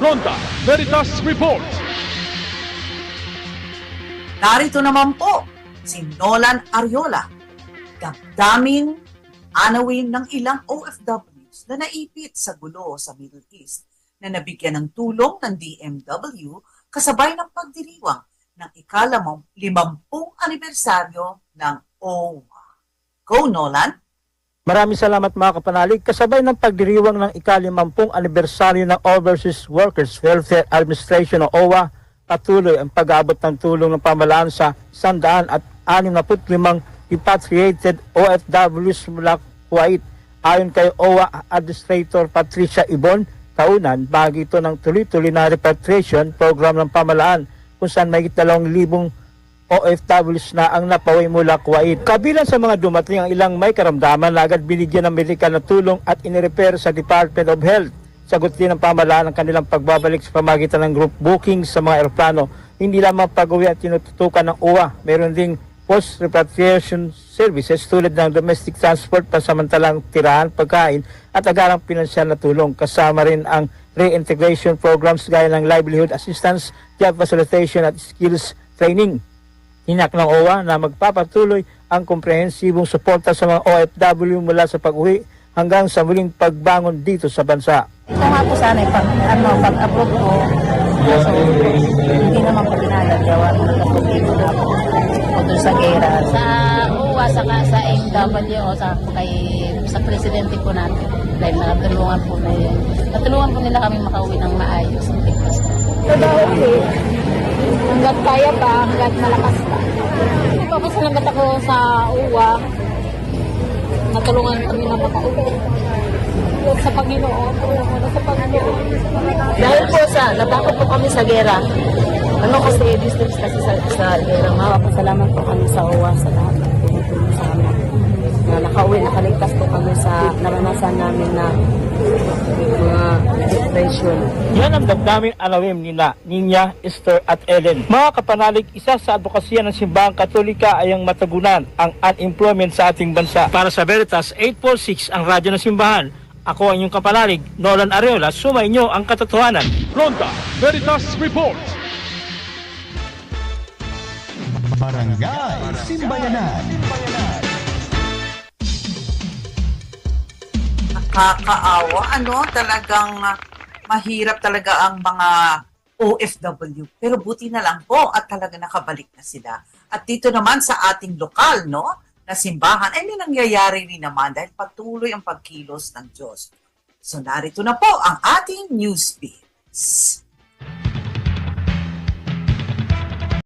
Ronda Veritas Report. Narito naman po si Nolan Ariola, damdaming anawin ng ilang OFWs na naipit sa gulo sa Middle East na nabigyan ng tulong ng DMW kasabay ng pagdiriwang ng ika-50 anibersaryo ng OWA. Go, Nolan! Maraming salamat mga kapanalig. Kasabay ng pagdiriwang ng ika-50 anibersaryo ng Overseas Workers Welfare Administration o OWA, patuloy ang pag-aabot ng tulong ng pamahalaan sa 165 repatriated OFWs mula Kuwait. Ayon kay OWA Administrator Patricia Ibon Kaunan, bahagi ito ng tuloy-tuloy na repatriation program ng pamahalaan kung saan may 2,000 OFWs na ang napauwi mula Kuwait. Kabilang sa mga dumating ang ilang may karamdaman na agad binigyan ng medikal na tulong at inirepair sa Department of Health. Sagot din ng pamahalaan ang kanilang pagbabalik sa pamagitan ng group booking sa mga eroplano. Hindi lamang pag-uwi at tinututukan ng OWA, meron ding post-repatriation services tulad ng domestic transport, pasamantalang tirahan, pagkain at agarang pinansyal na tulong. Kasama rin ang reintegration programs gaya ng livelihood assistance, job facilitation at skills training. Hinak ng OWA na magpapatuloy ang komprehensibong suporta sa mga OFW mula sa pag-uwi hanggang sa muling pagbangon dito sa bansa. Ito nga po sana pag-approve ko, so hindi naman po pinalagawa, nag-approve dito na po doon sa GERA. Sa UWA, saka sa MW, o sa presidente po natin, dahil nakatulungan po na yun. Natulungan po nila kami makauwi ng maayos. Okay. Hanggat kaya pa, hanggat malakas pa. Papasalamat ako sa UWA. Natulungan kami na makauwi. Sa Panginoon. Sa Panginoon. Dahil po natakot po kami sa GERA. Kasi distance kasi sa GERA. Mapapasalamat po kami sa UWA sa lahat ng pinutulong sa amin. Na nakauwi, nakaligtas po kami sa naranasan namin na mga depression. Yan ang damdaming alawim ni Ninya, Esther at Ellen. Mga kapanalig, isa sa advokasya ng Simbahang Katolika ay ang matagunan ang unemployment sa ating bansa. Para sa Veritas 846, ang radyo ng Simbahan, ako ang inyong kapanalig, Nolan Ariola, sumainyo ang katotohanan. Ronda Veritas Report. Barangay Simbayanan. Nakakaawa, talagang mahirap talaga ang mga OFW. Pero buti na lang po at talaga nakabalik na sila. At dito naman sa ating lokal, na simbahan, ay may nangyayari rin naman dahil patuloy ang pagkilos ng Diyos. So narito na po ang ating news beats.